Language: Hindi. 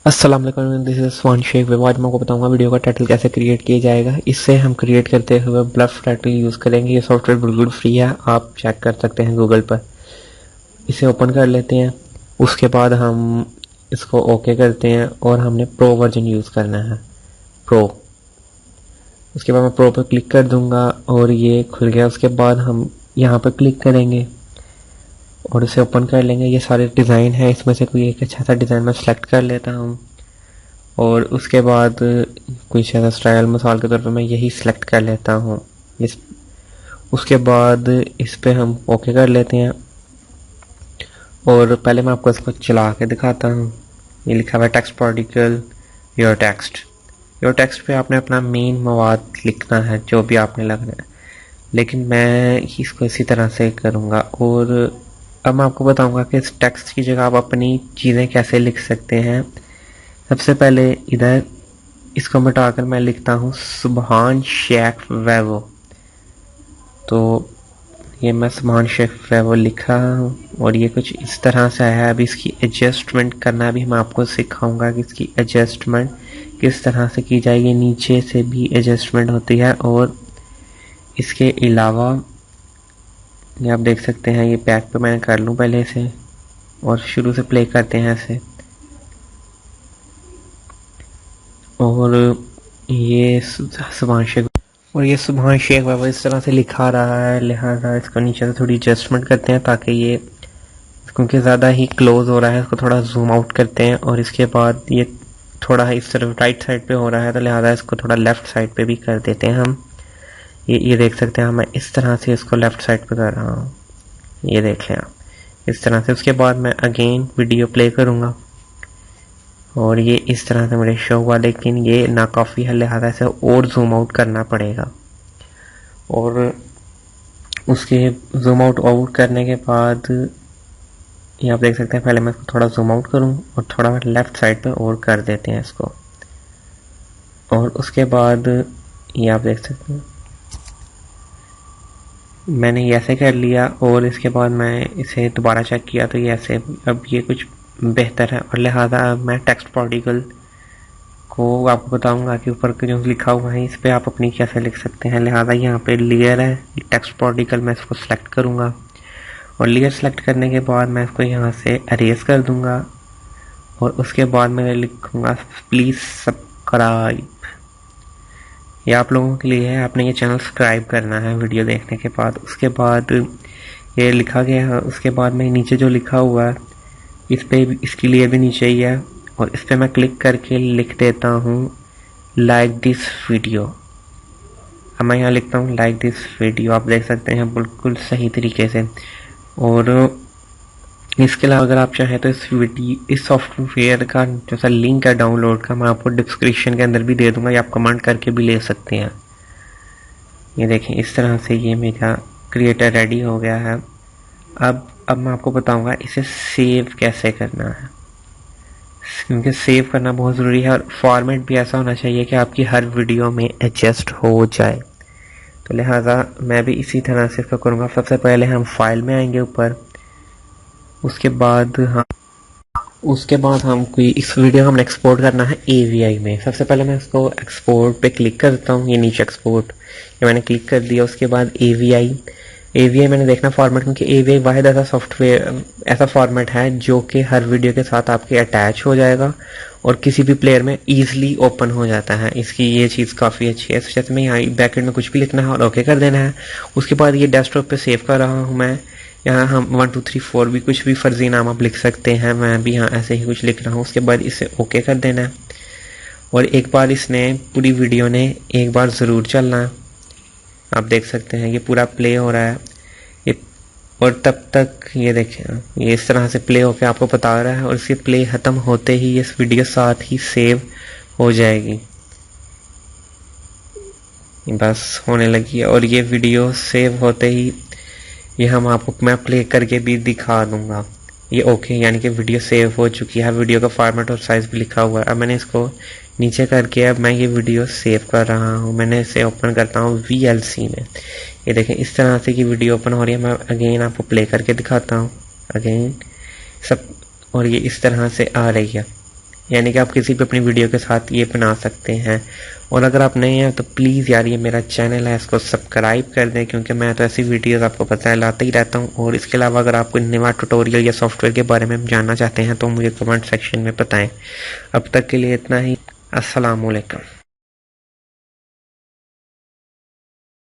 अस्सलाम वालेकुम, दिस इज स्वान शेख वेब। आज मैं आपको बताऊंगा वीडियो का टाइटल कैसे क्रिएट किया जाएगा। इससे हम क्रिएट करते हुए ब्लफ टाइटल यूज़ करेंगे। ये सॉफ्टवेयर बिल्कुल फ्री है, आप चेक कर सकते हैं गूगल पर। इसे ओपन कर लेते हैं। उसके बाद हम इसको ओके करते हैं और हमने प्रो वर्जन यूज़ करना है, प्रो। उसके बाद मैं प्रो पर क्लिक कर दूंगा और ये खुल गया। उसके बाद हम यहाँ पर क्लिक करेंगे और इसे ओपन कर लेंगे। ये सारे डिज़ाइन है, इसमें से कोई एक अच्छा सा डिज़ाइन मैं सेलेक्ट कर लेता हूँ और उसके बाद कुछ ऐसा स्टाइल मिसाल के तौर पे मैं यही सिलेक्ट कर लेता हूँ। इस उसके बाद इस पे हम ओके कर लेते हैं और पहले मैं आपको इसको चला के दिखाता हूँ। ये लिखा हुआ है text particle your text. Your text पे आपने अपना मेन मवाद लिखना है, जो भी आपने लगना है, लेकिन मैं इसको इसी तरह से करूँगा। और अब मैं आपको बताऊँगा कि इस टेक्स्ट की जगह आप अपनी चीज़ें कैसे लिख सकते हैं। सबसे पहले इधर इसको मिटाकर मैं लिखता हूँ सुबहान शेख वैवो। तो ये मैं सुबहान शेख वैवो लिखा हूँ और ये कुछ इस तरह से है। अभी इसकी एडजस्टमेंट करना भी मैं आपको सिखाऊंगा कि इसकी एडजस्टमेंट किस तरह से की जाएगी। नीचे से भी एडजस्टमेंट होती है और इसके अलावा ये आप देख सकते हैं, ये बैक पे मैं कर लूँ पहले से और शुरू से प्ले करते हैं ऐसे। और ये सुबहान शेख और ये सुबहान शेख बाबा इस तरह से लिखा रहा है, लिहाजा इसको नीचे से थोड़ी एडजस्टमेंट करते हैं ताकि ये, क्योंकि ज़्यादा ही क्लोज हो रहा है, इसको थोड़ा जूम आउट करते हैं। और इसके बाद ये थोड़ा इस तरफ राइट साइड पे हो रहा है, तो लिहाजा इसको थोड़ा लेफ्ट साइड पे भी कर देते हैं हम। ये देख सकते हैं, मैं इस तरह से इसको लेफ्ट साइड पे कर रहा हूँ, ये देख लें आप इस तरह से। उसके बाद मैं अगेन वीडियो प्ले करूँगा और ये इस तरह से मेरे शो हुआ, लेकिन ये नाकाफ़ी है, लिहाजा इसे और जूम आउट करना पड़ेगा। और उसके जूम आउट करने के बाद ये आप देख सकते हैं, पहले मैं इसको थोड़ा जूम आउट करूं और थोड़ा मैं लेफ्ट साइड पे और कर देते हैं इसको। और उसके बाद ये आप देख सकते हैं मैंने ये ऐसे कर लिया और इसके बाद मैं इसे दोबारा चेक किया तो ये ऐसे, अब ये कुछ बेहतर है। और लिहाजा मैं टेक्स्ट पार्टिकल को आपको बताऊंगा कि ऊपर जो लिखा हुआ है इस पर आप अपनी कैसे लिख सकते हैं। लिहाजा यहाँ पे लेयर है टेक्स्ट पार्टिकल, मैं इसको सिलेक्ट करूंगा और लेयर सेलेक्ट करने के बाद मैं इसको यहाँ से अरेज कर दूंगा और उसके बाद मैं लिखूंगा प्लीज़ सब्सक्राइब। ये आप लोगों के लिए है, आपने ये चैनल सब्सक्राइब करना है वीडियो देखने के बाद। उसके बाद ये लिखा गया है, उसके बाद में नीचे जो लिखा हुआ है इस पे इसके लिए भी नीचे ही है और इस पे मैं क्लिक करके लिख देता हूँ लाइक दिस वीडियो। अब मैं यहाँ लिखता हूँ लाइक दिस वीडियो, आप देख सकते हैं बिल्कुल सही तरीके से। और इसके अलावा अगर आप चाहें तो इस सॉफ्टवेयर का जो सा लिंक है डाउनलोड का, मैं आपको डिस्क्रिप्शन के अंदर भी दे दूंगा, या आप कमेंट करके भी ले सकते हैं। ये देखें इस तरह से ये मेरा क्रिएटर रेडी हो गया है। अब मैं आपको बताऊंगा इसे सेव कैसे करना है, क्योंकि सेव करना बहुत ज़रूरी है और फॉर्मेट भी ऐसा होना चाहिए कि आपकी हर वीडियो में एडजस्ट हो जाए। तो लिहाजा मैं भी इसी तरह से इसको करूँगा। सबसे पहले हम फाइल में आएंगे ऊपर, उसके बाद हम कोई इस वीडियो हमने एक्सपोर्ट करना है AVI में। सबसे पहले मैं इसको एक्सपोर्ट पे क्लिक करता हूँ, ये नीचे एक्सपोर्ट, ये मैंने क्लिक कर दिया। उसके बाद AVI मैंने देखना फॉर्मेट, क्योंकि AVI वाहिद ऐसा सॉफ्टवेयर, ऐसा फॉर्मेट है जो कि हर वीडियो के साथ आपके अटैच हो जाएगा और किसी भी प्लेयर में ईजिली ओपन हो जाता है। इसकी ये चीज़ काफ़ी अच्छी है। जैसे मैं यहाँ बैकएंड में कुछ भी लिखना है और ओके कर देना है। उसके बाद ये डेस्कटॉप पे सेव कर रहा हूँ मैं। यहाँ हम 1 2 3 4 भी कुछ भी फर्जी नाम आप लिख सकते हैं, मैं भी यहाँ ऐसे ही कुछ लिख रहा हूँ। उसके बाद इसे ओके कर देना है और एक बार इसने पूरी वीडियो ने एक बार ज़रूर चलना है। आप देख सकते हैं ये पूरा प्ले हो रहा है ये, और तब तक ये देखें ये इस तरह से प्ले होकर आपको बता रहा है और इसके प्ले ख़त्म होते ही इस वीडियो साथ ही सेव हो जाएगी। बस होने लगी है और ये वीडियो सेव होते ही ये हम आपको मैं प्ले करके भी दिखा दूंगा। ये ओके, यानी कि वीडियो सेव हो चुकी है, वीडियो का फॉर्मेट और साइज भी लिखा हुआ है। अब मैंने इसको नीचे करके अब मैं ये वीडियो सेव कर रहा हूँ। मैंने इसे ओपन करता हूँ VLC में। ये देखें इस तरह से की वीडियो ओपन हो रही है। मैं अगेन आपको प्ले करके दिखाता हूँ अगेन सब, और ये इस तरह से आ रही है। यानी कि आप किसी भी अपनी वीडियो के साथ ये बना सकते हैं। और अगर आप नए हैं तो प्लीज़ यार ये मेरा चैनल है, इसको सब्सक्राइब कर दें, क्योंकि मैं तो ऐसी वीडियोस आपको पता है लाता ही रहता हूँ। और इसके अलावा अगर आप कोई नया ट्यूटोरियल या सॉफ्टवेयर के बारे में जानना चाहते हैं तो मुझे कमेंट सेक्शन में बताएं। अब तक के लिए इतना ही। अस्सलाम वालेकुम।